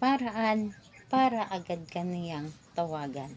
Paraan para agad kaniyang tawagan.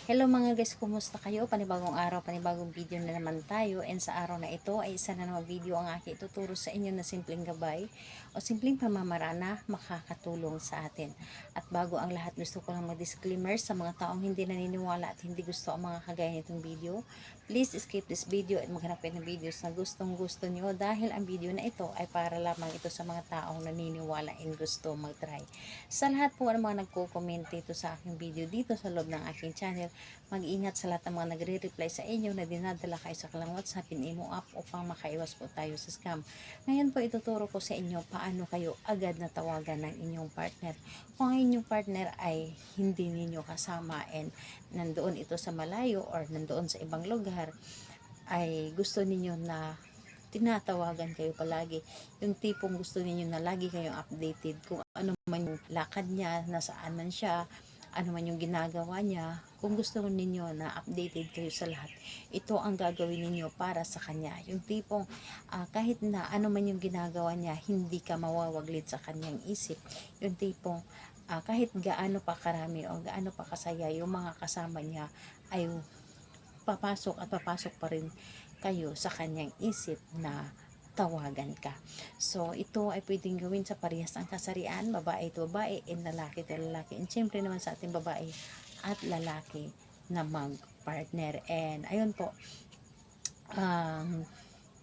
Hello mga guys, kumusta kayo? Panibagong araw, panibagong video na naman tayo. And sa araw na ito ay isa na naman video ang aking ituturo sa inyo na simpleng gabay o simpleng pamamaraan na makakatulong sa atin. At bago ang lahat, gusto ko lang mag-disclaimer sa mga taong hindi naniniwala at hindi gusto ang mga kagaya nitong video. Please skip this video at maghanap kayo ng videos na gustong gusto nyo dahil ang video na ito ay para lamang ito sa mga taong naniniwala and gusto mag-try. Sa lahat po ng mga nagko-comment dito sa aking video dito sa loob ng aking channel, mag-ingat sa lahat ng mga nagre-reply sa inyo na dinadala kayo sa kalang WhatsApp, imo app upang makaiwas po tayo sa scam. Ngayon po ituturo ko sa inyo paano kayo agad na tawagan ng inyong partner. Kung ang inyong partner ay hindi ninyo kasama and nandoon ito sa malayo or nandoon sa ibang lugar, ay gusto ninyo na tinatawagan kayo palagi. Yung tipong gusto ninyo na lagi kayong updated kung ano man yung lakad niya, nasaan man siya, ano man yung ginagawa niya. Kung gusto ninyo na updated kayo sa lahat, ito ang gagawin ninyo para sa kanya. Yung tipong kahit na ano man yung ginagawa niya, hindi ka mawawaglit sa kanyang isip. Yung tipong kahit gaano pa karami o gaano pa kasaya yung mga kasama niya, ay papasok at papasok pa rin kayo sa kanyang isip na tawagan ka. So, ito ay pwedeng gawin sa parehas ng kasarian, babae to babae, and lalaki to lalaki. And syempre naman sa ating babae at lalaki na mag-partner. And ayun po,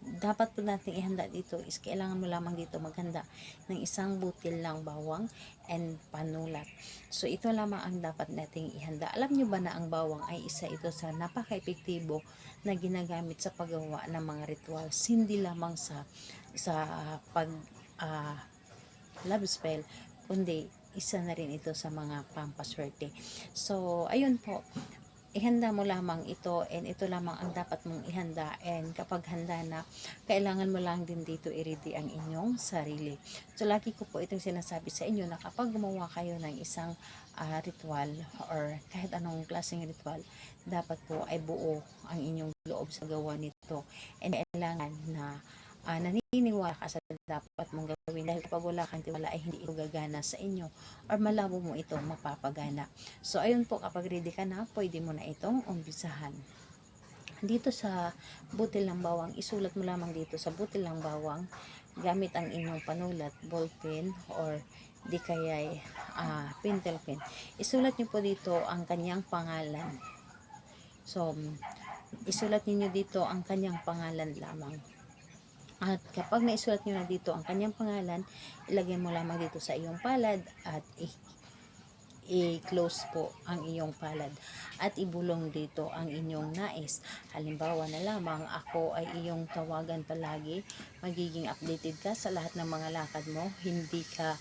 dapat po natin ihanda dito is kailangan mo lamang dito maghanda ng isang butil ng bawang and panulat. So ito lamang ang dapat nating ihanda. Alam nyo ba na ang bawang ay isa ito sa napaka-epektibo na ginagamit sa paggawa ng mga rituals, hindi lamang sa pag love spell, kundi isa na rin ito sa mga pampaswerte. So ayun po, ihanda mo lamang ito and ito lamang ang dapat mong ihanda, and kapag handa na, kailangan mo lang din dito i-ready ang inyong sarili. So lagi ko po itong sinasabi sa inyo na kapag gumawa kayo ng isang ritual or kahit anong klaseng ritual, dapat po ay buo ang inyong loob sa gawa nito, and kailangan na naniniwala ka sa dapat mong gawin, dahil kapag wala kang tiwala ay hindi ito gagana sa inyo or malabo mo ito mapapagana. So ayun po, kapag ready ka na, pwede mo na itong umpisahan. Dito sa butil ng bawang, isulat mo lamang dito sa butil ng bawang gamit ang inyong panulat, ballpen or di kaya'y pentel pen. Isulat nyo po dito ang kanyang pangalan. So isulat niyo dito ang kanyang pangalan lamang. At kapag naisulat nyo na dito ang kanyang pangalan, ilagay mo lamang dito sa iyong palad at i-close po ang iyong palad at ibulong dito ang inyong nais. Halimbawa na lamang, ako ay iyong tawagan palagi, magiging updated ka sa lahat ng mga lakad mo, hindi ka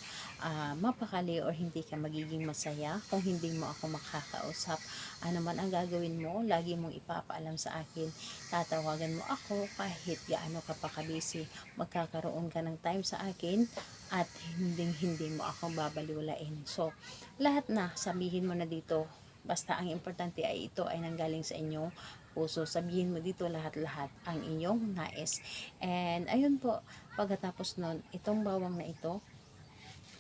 mapakali or hindi ka magiging masaya kung hindi mo ako makakausap. Ano man ang gagawin mo, lagi mong ipapaalam sa akin, tatawagan mo ako kahit gaano ka pa kabisi, magkakaroon ka ng time sa akin at hindi mo ako babaliwalain. So lahat na sabihin mo na dito, basta ang importante ay ito ay nanggaling sa inyong puso. Sabihin mo dito lahat-lahat ang inyong nais. And ayun po, pagkatapos nun, itong bawang na ito,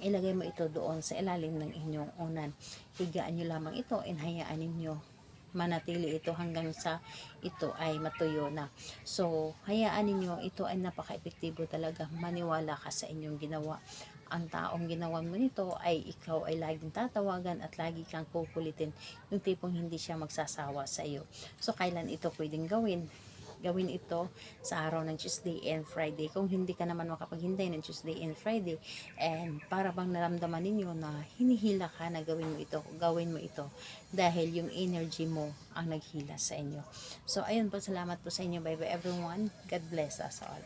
ilagay mo ito doon sa ilalim ng inyong unan. Higaan nyo lamang ito and hayaan ninyo manatili ito hanggang sa ito ay matuyo na. So, hayaan ninyo, ito ay napaka-epektibo talaga. Maniwala ka sa inyong ginawa. Ang taong ginawa mo nito ay ikaw ay laging tatawagan at lagi kang kukulitin. Yung tipong hindi siya magsasawa sa iyo. So, kailan ito pwedeng gawin? Gawin ito sa araw ng Tuesday and Friday. Kung hindi ka naman makapaghintay ng Tuesday and Friday, and para bang naramdaman ninyo na hinihila ka na gawin mo ito dahil yung energy mo ang naghila sa inyo. So ayun po, salamat po sa inyo. Bye bye everyone. God bless us all.